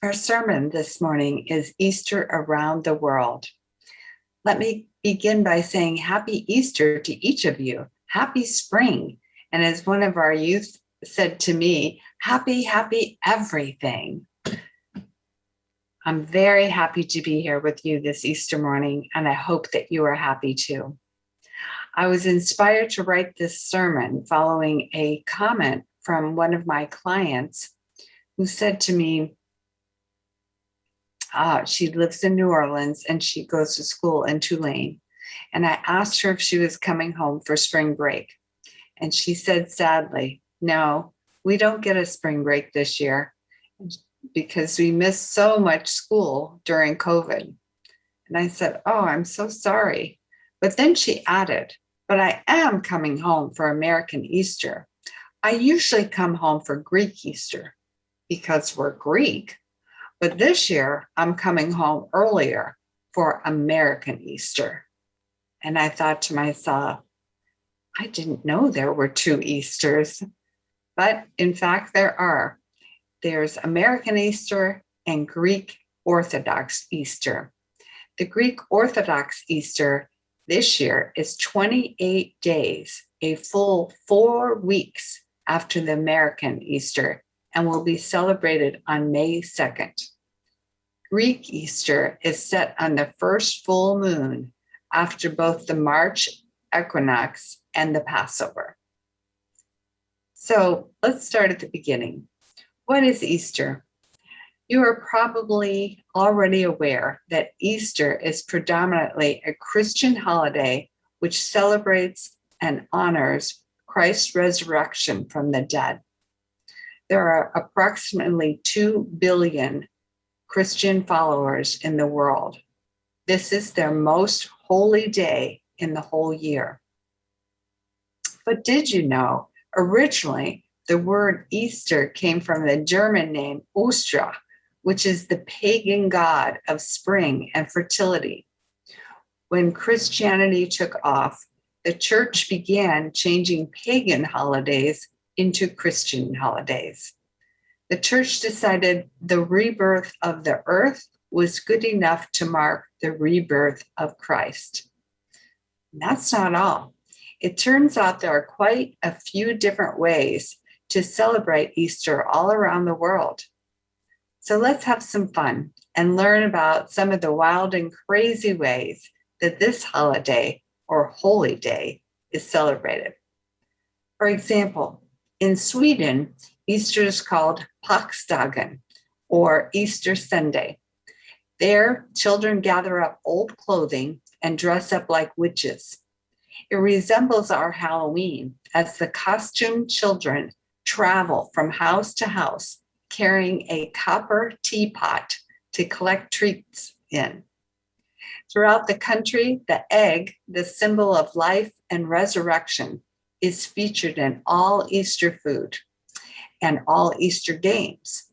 Our sermon this morning is Easter Around the World. Let me begin by saying Happy Easter to each of you. Happy spring. And as one of our youth said to me, happy everything. I'm very happy to be here with you this Easter morning, and I hope that you are happy too. I was inspired to write this sermon following a comment from one of my clients who said to me, she lives in New Orleans and she goes to school in Tulane. And I asked her if she was coming home for spring break. And she said, sadly, no, we don't get a spring break this year because we missed so much school during COVID. And I said, oh, I'm so sorry. But then she added, but I am coming home for American Easter. I usually come home for Greek Easter because we're Greek. But this year, I'm coming home earlier for American Easter. And I thought to myself, I didn't know there were two Easters. But in fact, there are. There's American Easter and Greek Orthodox Easter. The Greek Orthodox Easter this year is 28 days, a full 4 weeks after the American Easter, and will be celebrated on May 2nd. Greek Easter is set on the first full moon after both the March equinox and the Passover. So let's start at the beginning. What is Easter? You are probably already aware that Easter is predominantly a Christian holiday which celebrates and honors Christ's resurrection from the dead. There are approximately 2 billion Christian followers in the world. This is their most holy day in the whole year. But did you know, originally, the word Easter came from the German name Ostra, which is the pagan god of spring and fertility. When Christianity took off, the church began changing pagan holidays into Christian holidays. The church decided the rebirth of the earth was good enough to mark the rebirth of Christ. And that's not all. It turns out there are quite a few different ways to celebrate Easter all around the world. So let's have some fun and learn about some of the wild and crazy ways that this holiday or holy day is celebrated. For example, in Sweden, Easter is called Påskdagen, or Easter Sunday. There, children gather up old clothing and dress up like witches. It resembles our Halloween, as the costumed children travel from house to house carrying a copper teapot to collect treats in. Throughout the country, the egg, the symbol of life and resurrection, is featured in all Easter food and all Easter games.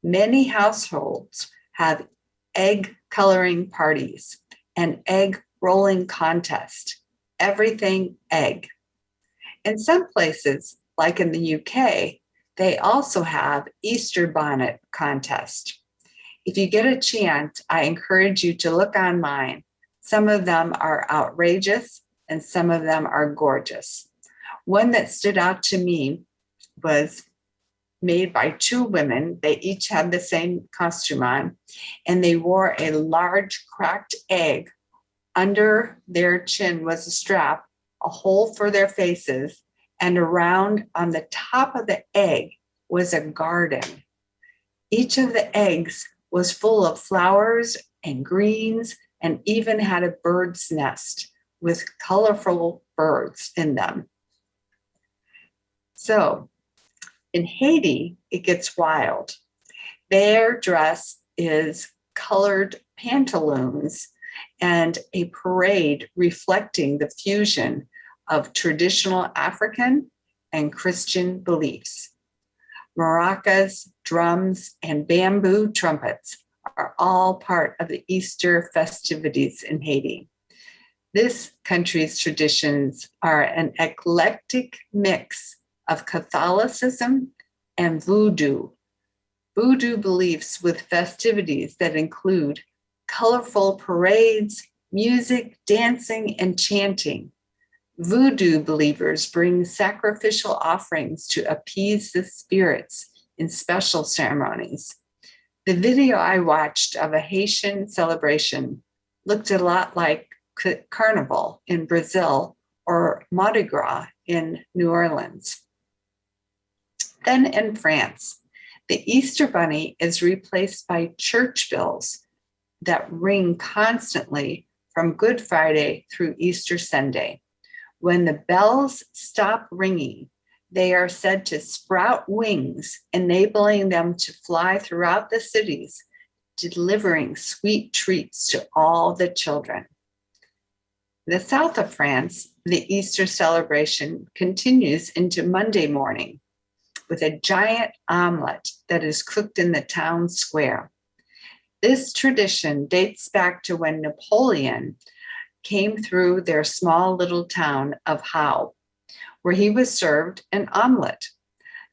Many households have egg coloring parties and egg rolling contest, everything egg. In some places, like in the UK, they also have Easter bonnet contest. If you get a chance, I encourage you to look online. Some of them are outrageous and some of them are gorgeous. One that stood out to me was made by 2 women. They each had the same costume on, and they wore a large cracked egg. Under their chin was a strap, a hole for their faces, and around on the top of the egg was a garden. Each of the eggs was full of flowers and greens and even had a bird's nest with colorful birds in them. So in Haiti, it gets wild. Their dress is colored pantaloons and a parade reflecting the fusion of traditional African and Christian beliefs. Maracas, drums, and bamboo trumpets are all part of the Easter festivities in Haiti. This country's traditions are an eclectic mix of Catholicism and voodoo. Voodoo beliefs with festivities that include colorful parades, music, dancing, and chanting. Voodoo believers bring sacrificial offerings to appease the spirits in special ceremonies. The video I watched of a Haitian celebration looked a lot like Carnival in Brazil or Mardi Gras in New Orleans. Then in France, the Easter Bunny is replaced by church bells that ring constantly from Good Friday through Easter Sunday. When the bells stop ringing, they are said to sprout wings, enabling them to fly throughout the cities, delivering sweet treats to all the children. In the south of France, the Easter celebration continues into Monday morning with a giant omelet that is cooked in the town square. This tradition dates back to when Napoleon came through their small little town of Hao, where he was served an omelet.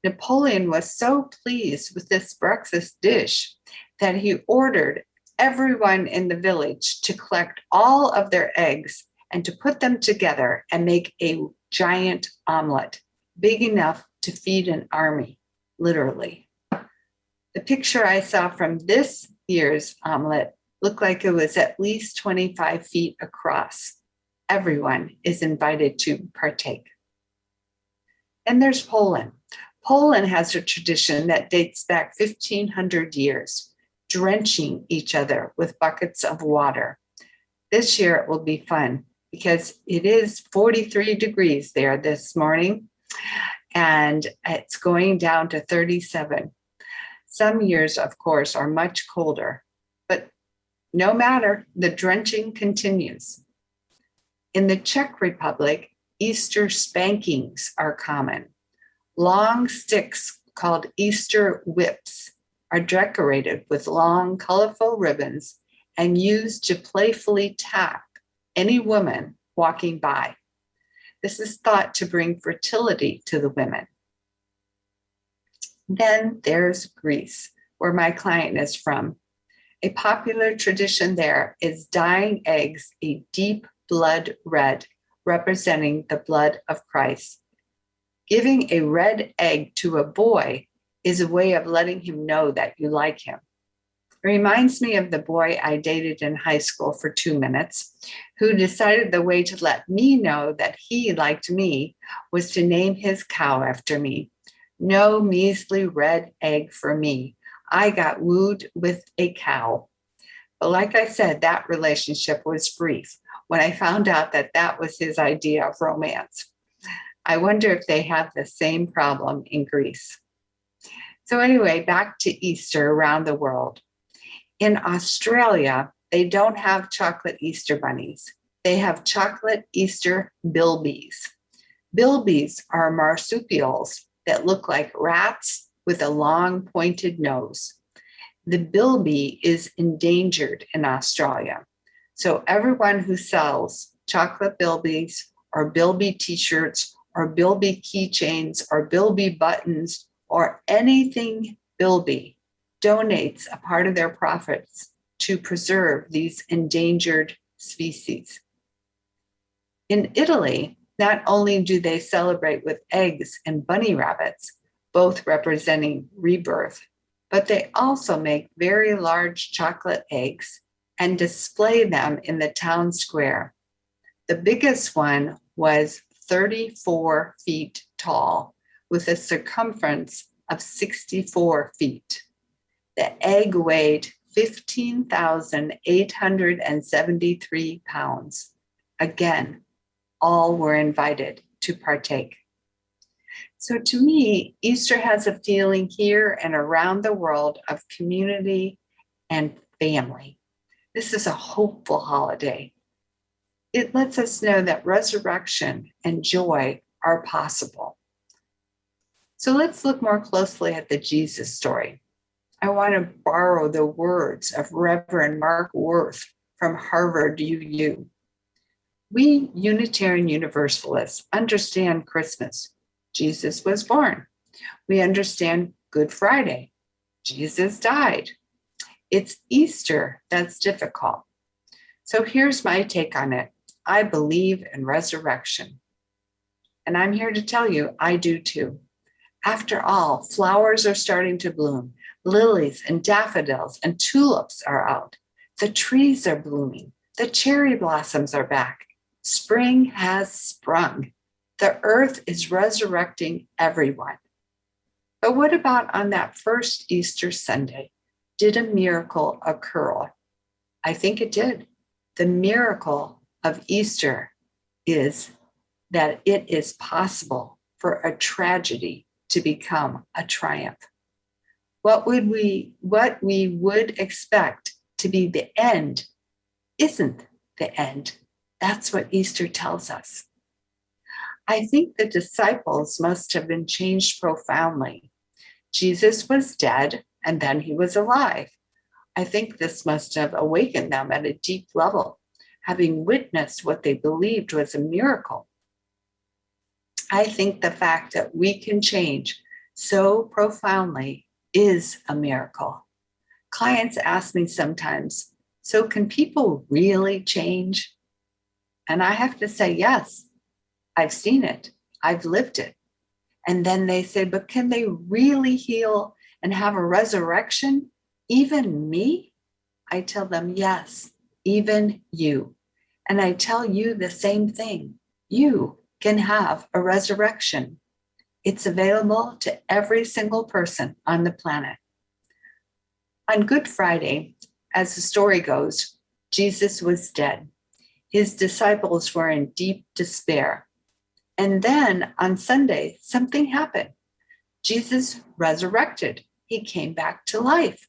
Napoleon was so pleased with this breakfast dish that he ordered everyone in the village to collect all of their eggs and to put them together and make a giant omelet, big enough to feed an army, literally. The picture I saw from this year's omelet looked like it was at least 25 feet across. Everyone is invited to partake. And there's Poland. Poland has a tradition that dates back 1,500 years, drenching each other with buckets of water. This year it will be fun because it is 43 degrees there this morning, and it's going down to 37. Some years, of course, are much colder, but no matter, the drenching continues. In the Czech Republic, Easter spankings are common. Long sticks called Easter whips are decorated with long, colorful ribbons and used to playfully tap any woman walking by. This is thought to bring fertility to the women. Then there's Greece, where my client is from. A popular tradition there is dyeing eggs a deep blood red, representing the blood of Christ. Giving a red egg to a boy is a way of letting him know that you like him. It reminds me of the boy I dated in high school for 2 minutes, who decided the way to let me know that he liked me was to name his cow after me. No measly red egg for me. I got wooed with a cow. But like I said, that relationship was brief when I found out that that was his idea of romance. I wonder if they have the same problem in Greece. So anyway, back to Easter around the world. In Australia, they don't have chocolate Easter bunnies. They have chocolate Easter bilbies. Bilbies are marsupials that look like rats with a long pointed nose. The bilby is endangered in Australia. So everyone who sells chocolate bilbies or bilby t-shirts or bilby keychains or bilby buttons or anything bilby donates a part of their profits to preserve these endangered species. In Italy, not only do they celebrate with eggs and bunny rabbits, both representing rebirth, but they also make very large chocolate eggs and display them in the town square. The biggest one was 34 feet tall with a circumference of 64 feet. The egg weighed 15,873 pounds. Again, all were invited to partake. So to me, Easter has a feeling here and around the world of community and family. This is a hopeful holiday. It lets us know that resurrection and joy are possible. So let's look more closely at the Jesus story. I want to borrow the words of Reverend Mark Worth from Harvard UU. We Unitarian Universalists understand Christmas. Jesus was born. We understand Good Friday. Jesus died. It's Easter that's difficult. So here's my take on it. I believe in resurrection. And I'm here to tell you, I do too. After all, flowers are starting to bloom. Lilies and daffodils and tulips are out. The trees are blooming. The cherry blossoms are back. Spring has sprung. The earth is resurrecting everyone. But what about on that first Easter Sunday? Did a miracle occur? I think it did. The miracle of Easter is that it is possible for a tragedy to become a triumph. What we would expect to be the end isn't the end. That's what Easter tells us. I think the disciples must have been changed profoundly. Jesus was dead and then he was alive. I think this must have awakened them at a deep level, having witnessed what they believed was a miracle. I think the fact that we can change so profoundly is a miracle. Clients ask me sometimes, so can people really change? And I have to say, yes, I've seen it. I've lived it. And then they say, but can they really heal and have a resurrection? Even me? I tell them, yes, even you. And I tell you the same thing. You can have a resurrection. It's available to every single person on the planet. On Good Friday, as the story goes, Jesus was dead. His disciples were in deep despair. And then on Sunday, something happened. Jesus resurrected. He came back to life.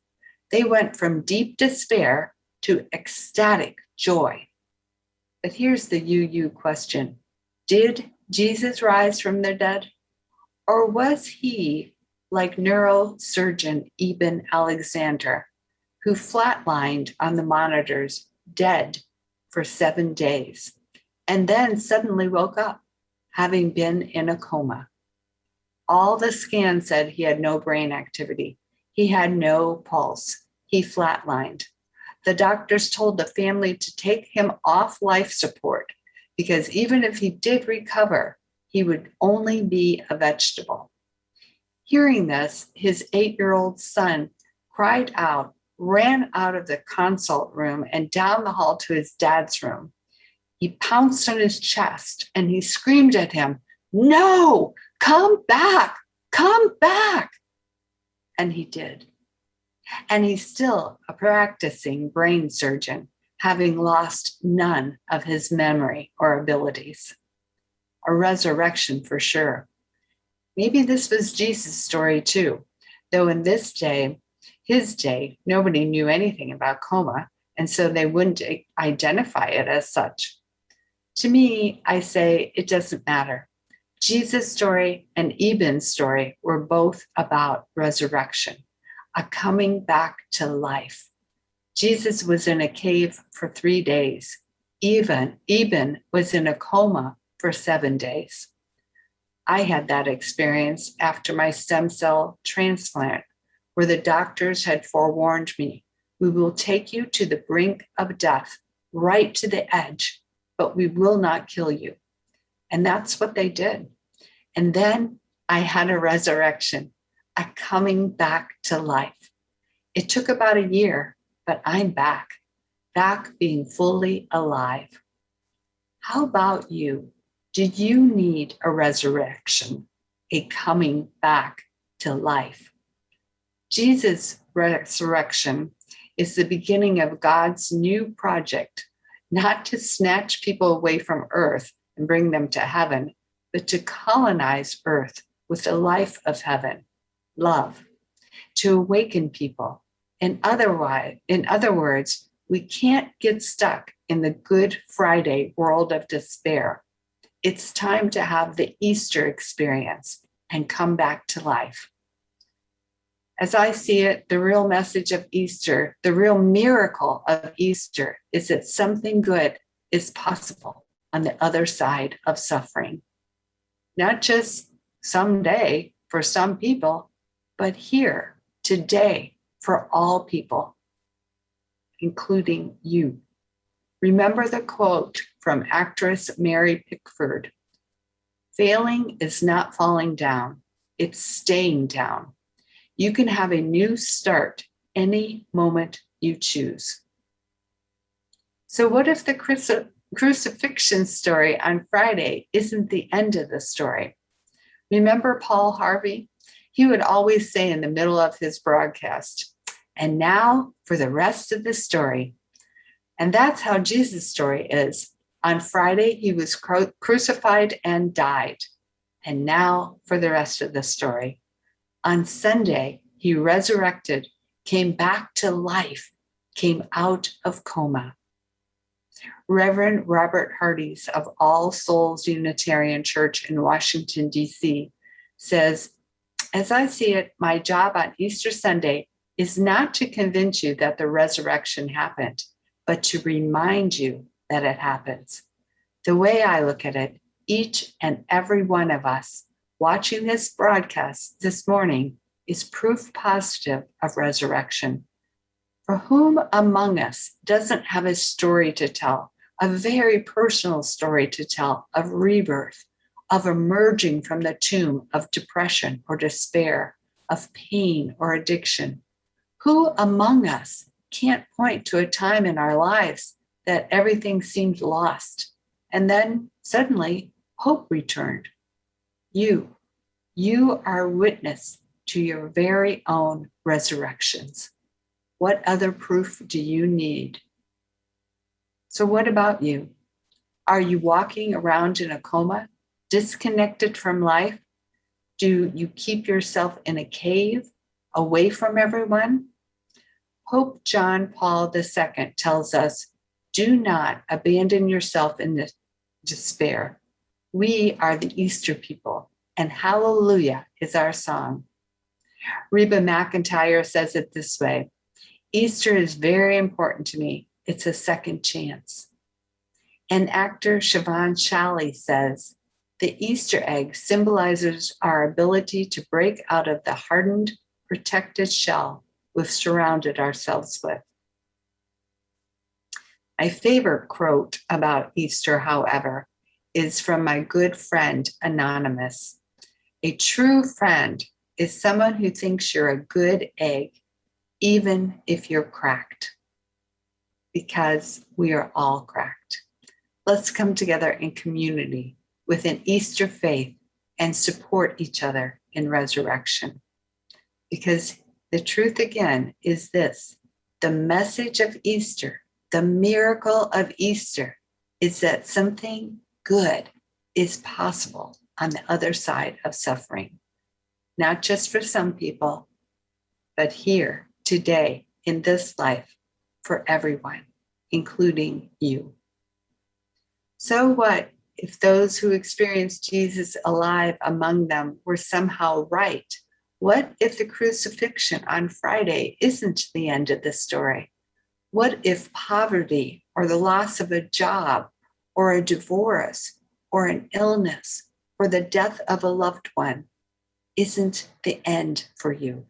They went from deep despair to ecstatic joy. But here's the you question. Did Jesus rise from the dead? Or was he like neurosurgeon Eben Alexander, who flatlined on the monitors, dead for 7 days, and then suddenly woke up, having been in a coma? All the scans said he had no brain activity. He had no pulse. He flatlined. The doctors told the family to take him off life support because even if he did recover, he would only be a vegetable. Hearing this, his 8-year-old son cried out, ran out of the consult room and down the hall to his dad's room. He pounced on his chest and he screamed at him, "No, come back, come back." And he did. And he's still a practicing brain surgeon, having lost none of his memory or abilities. A resurrection for sure. Maybe this was Jesus' story too, though in his day, nobody knew anything about coma, and so they wouldn't identify it as such. To me, I say it doesn't matter. Jesus' story and Eben's story were both about resurrection, a coming back to life. Jesus was in a cave for 3 days. Eben was in a coma for 7 days. I had that experience after my stem cell transplant, where the doctors had forewarned me, we will take you to the brink of death, right to the edge, but we will not kill you. And that's what they did. And then I had a resurrection, a coming back to life. It took about a year, but I'm back being fully alive. How about you? Did you need a resurrection, a coming back to life? Jesus' resurrection is the beginning of God's new project, not to snatch people away from earth and bring them to heaven, but to colonize earth with the life of heaven, love, to awaken people. In other words, we can't get stuck in the Good Friday world of despair. It's time to have the Easter experience and come back to life. As I see it, the real message of Easter, the real miracle of Easter is that something good is possible on the other side of suffering. Not just someday for some people, but here, today for all people, including you. Remember the quote from actress Mary Pickford: "Failing is not falling down, it's staying down. You can have a new start any moment you choose." So what if the crucifixion story on Friday isn't the end of the story? Remember Paul Harvey? He would always say in the middle of his broadcast, "And now for the rest of the story." And that's how Jesus' story is. On Friday, he was crucified and died. And now for the rest of the story. On Sunday, he resurrected, came back to life, came out of coma. Reverend Robert Hardy's of All Souls Unitarian Church in Washington, D.C. says, "As I see it, my job on Easter Sunday is not to convince you that the resurrection happened, but to remind you that it happens. The way I look at it, each and every one of us watching this broadcast this morning is proof positive of resurrection. For whom among us doesn't have a story to tell, a very personal story to tell of rebirth, of emerging from the tomb of depression or despair, of pain or addiction? Who among us can't point to a time in our lives that everything seemed lost, and then suddenly hope returned? You are witness to your very own resurrections. What other proof do you need? So what about you? Are you walking around in a coma, disconnected from life? Do you keep yourself in a cave, away from everyone? Pope John Paul II tells us, "Do not abandon yourself in despair. We are the Easter people, and hallelujah is our song." Reba McEntire says it this way: "Easter is very important to me. It's a second chance." And actor Siobhan Shalley says, "The Easter egg symbolizes our ability to break out of the hardened, protected shell we've surrounded ourselves with." My favorite quote about Easter, however, is from my good friend, Anonymous. "A true friend is someone who thinks you're a good egg, even if you're cracked." Because we are all cracked. Let's come together in community with an Easter faith and support each other in resurrection. Because the truth again is this: the message of Easter, the miracle of Easter, is that something good is possible on the other side of suffering. Not just for some people, but here, today, in this life, for everyone, including you. So what if those who experienced Jesus alive among them were somehow right? What if the crucifixion on Friday isn't the end of the story? What if poverty or the loss of a job or a divorce or an illness or the death of a loved one isn't the end for you?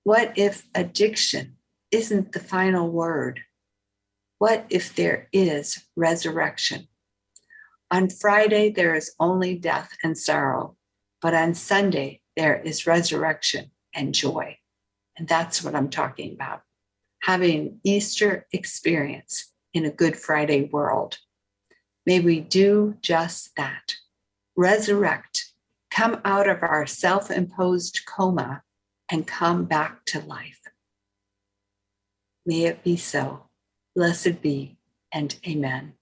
What if addiction isn't the final word? What if there is resurrection? On Friday, there is only death and sorrow, but on Sunday, there is resurrection and joy. And that's what I'm talking about. Having an Easter experience in a Good Friday world. May we do just that. Resurrect, come out of our self-imposed coma and come back to life. May it be so. Blessed be, and amen.